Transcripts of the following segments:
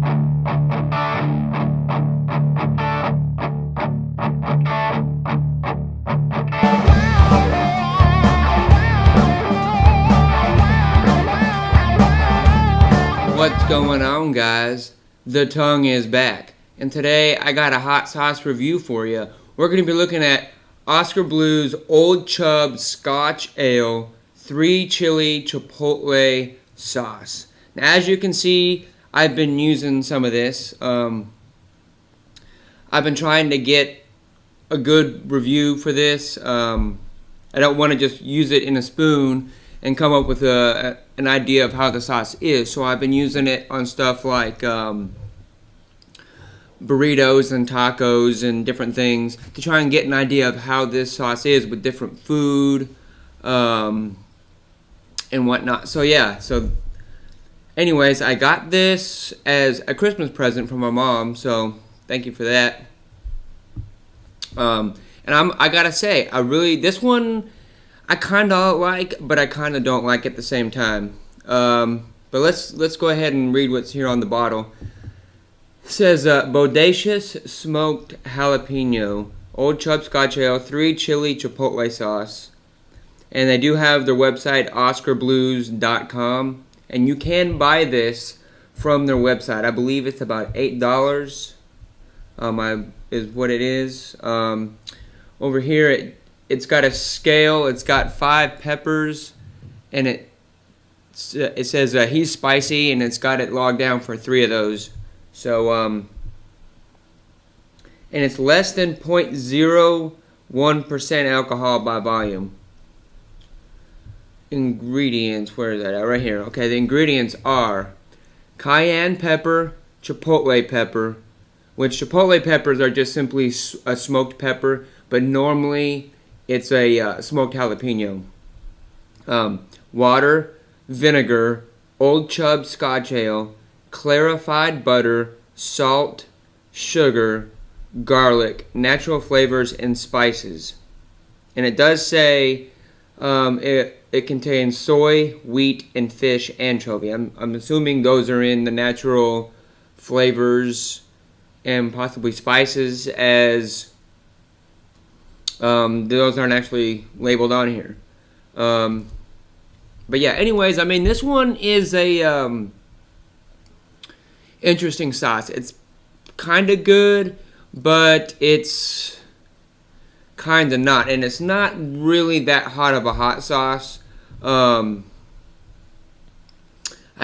What's going on, guys? The tongue is back, and today I got a hot sauce review for you. We're going to be looking at Oskar Blues Old Chub Scotch Ale 3 Chili Chipotle Sauce. Now, as you can see, I've been using some of this. I've been trying to get a good review for this. I don't want to just use it in a spoon and come up with an idea of how the sauce is. So I've been using it on stuff like burritos and tacos and different things to try and get an idea of how this sauce is with different food and whatnot. So yeah, so anyways, I got this as a Christmas present from my mom, so thank you for that. And I gotta say, this one I kind of like, but I kind of don't like at the same time. But let's go ahead and read what's here on the bottle. It says, Bodacious Smoked Jalapeno Old Chub Scotch Ale 3 Chili Chipotle Sauce. And they do have their website, OskarBlues.com. And you can buy this from their website. I believe it's about $8 is what it is. Over here, it's got a scale. It's got 5 peppers, and it says he's spicy, and it's got it logged down for 3 of those. So and it's less than 0.01% alcohol by volume. Ingredients, where is that at? Right here. Okay, the ingredients are cayenne pepper, chipotle pepper, which chipotle peppers are just simply a smoked pepper, but normally it's a smoked jalapeno. Water, vinegar, Old Chub Scotch Ale, clarified butter, salt, sugar, garlic, natural flavors, and spices. And it does say it contains soy, wheat, and fish anchovy. I'm assuming those are in the natural flavors and possibly spices, as those aren't actually labeled on here. But yeah, anyways, I mean, this one is a interesting sauce. It's kind of good, but it's kind of not, and it's not really that hot of a hot sauce. I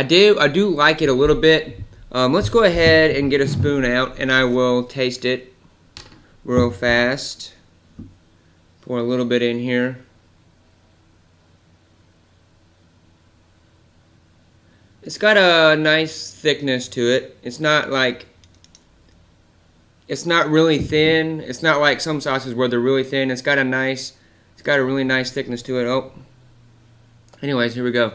do like it a little bit. Let's go ahead and get a spoon out, and I will taste it real fast. Pour a little bit in here. It's got a nice thickness to it. It's not really thin. It's not like some sauces where they're really thin. It's got a really nice thickness to it. Oh. Anyways, here we go.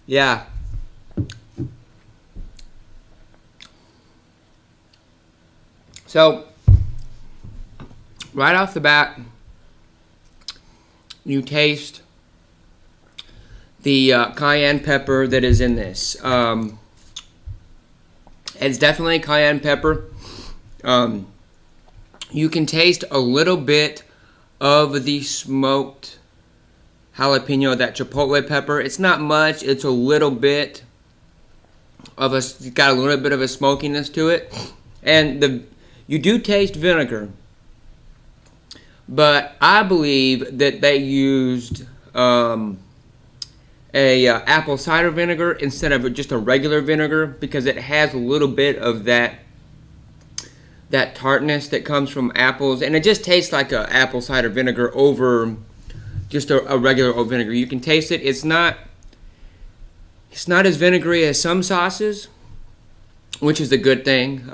Yeah. So, right off the bat, you taste the cayenne pepper that is in this. It's definitely cayenne pepper. You can taste a little bit of the smoked jalapeno, that chipotle pepper. It's not much. It's a little bit of it's got a little bit of a smokiness to it, and you do taste vinegar. But I believe that they used apple cider vinegar instead of just a regular vinegar, because it has a little bit of that tartness that comes from apples, and it just tastes like a apple cider vinegar over just a regular old vinegar. You can taste it. It's not as vinegary as some sauces, which is a good thing.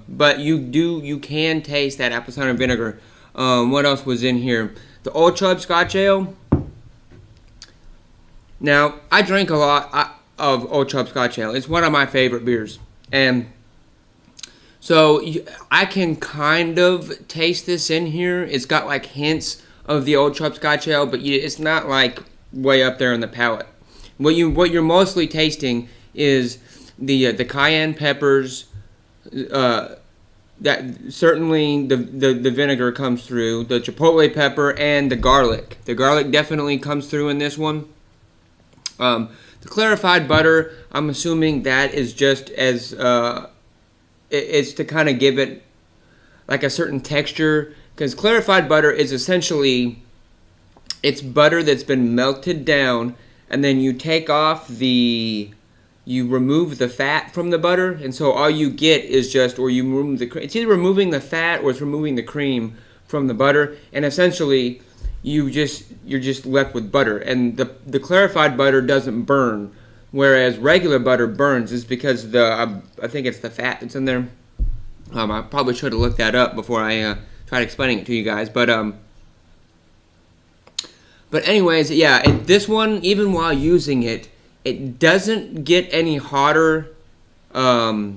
But you can taste that apple cider vinegar. What else was in here? The Old Chub Scotch Ale. Now, I drink a lot of Old Chub Scotch Ale. It's one of my favorite beers. And so I can kind of taste this in here. It's got like hints of the Old Chub Scotch Ale, but it's not like way up there in the palate. What you're mostly tasting is the cayenne peppers. That certainly the vinegar comes through. The chipotle pepper and the garlic. The garlic definitely comes through in this one. The clarified butter, I'm assuming that is just as it's to kind of give it like a certain texture, because clarified butter is essentially, it's butter that's been melted down, and then you take off you remove the fat from the butter, and so all you get is just, or you remove the cream. It's either removing the fat or it's removing the cream from the butter, and essentially you're just left with butter. And the clarified butter doesn't burn, whereas regular butter burns. Is because I think it's the fat that's in there. I probably should have looked that up before I tried explaining it to you guys, but anyways, yeah. And this one, even while using it, it doesn't get any hotter as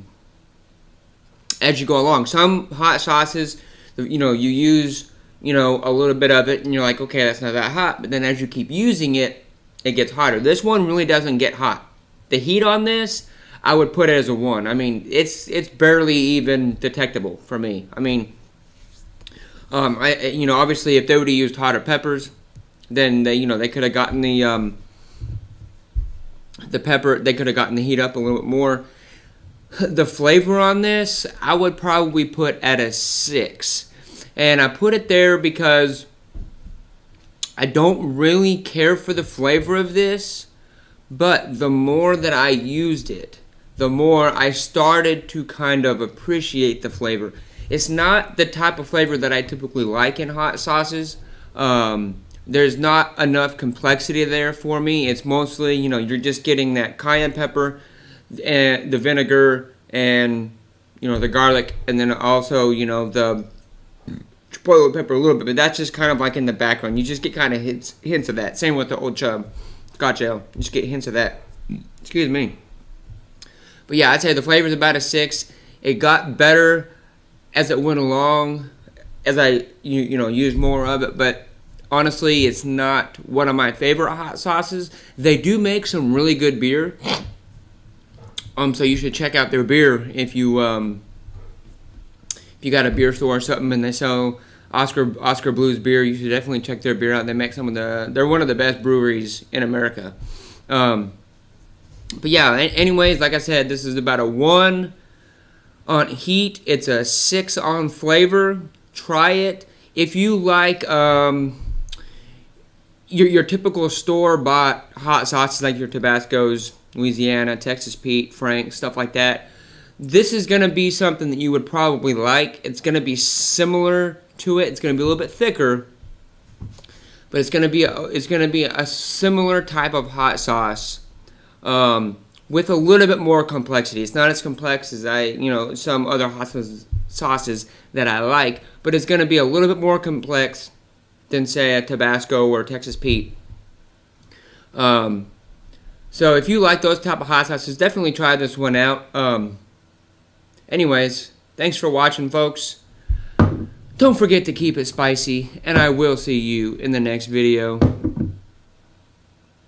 you go along. Some hot sauces, you use a little bit of it, and you're like, okay, that's not that hot. But then as you keep using it, it gets hotter. This one really doesn't get hot. The heat on this, I would put it as a 1. I mean, it's barely even detectable for me. I mean, obviously, if they would have used hotter peppers, then they could have gotten the pepper, they could have gotten the heat up a little bit more. The flavor on this, I would probably put at a 6. And I put it there because I don't really care for the flavor of this, but the more that I used it, the more I started to kind of appreciate the flavor. It's not the type of flavor that I typically like in hot sauces. There's not enough complexity there for me. It's mostly, you're just getting that cayenne pepper, and the vinegar, and, the garlic, and then also, the chipotle pepper a little bit. But that's just kind of like in the background. You just get kind of hints of that. Same with the Old Chub Scotch Ale. You just get hints of that. Excuse me. But yeah, I'd say the flavor's about a 6. It got better as it went along, as I used more of it, but honestly, it's not one of my favorite hot sauces. They do make some really good beer. So you should check out their beer if you got a beer store or something and they sell Oskar Blues beer. You should definitely check their beer out. They make they're one of the best breweries in America. But yeah, anyways, like I said, this is about a 1 on heat. It's a 6 on flavor. Try it. If you like your typical store-bought hot sauces like your Tabascos, Louisiana, Texas Pete, Frank, stuff like that, this is going to be something that you would probably like. It's going to be similar to it. It's going to be a little bit thicker, but it's going to be a similar type of hot sauce with a little bit more complexity. It's not as complex as some other hot sauces that I like, but it's going to be a little bit more complex than, say, a Tabasco or Texas Pete. So if you like those type of hot sauces, definitely try this one out. Anyways, thanks for watching, folks. Don't forget to keep it spicy, and I will see you in the next video.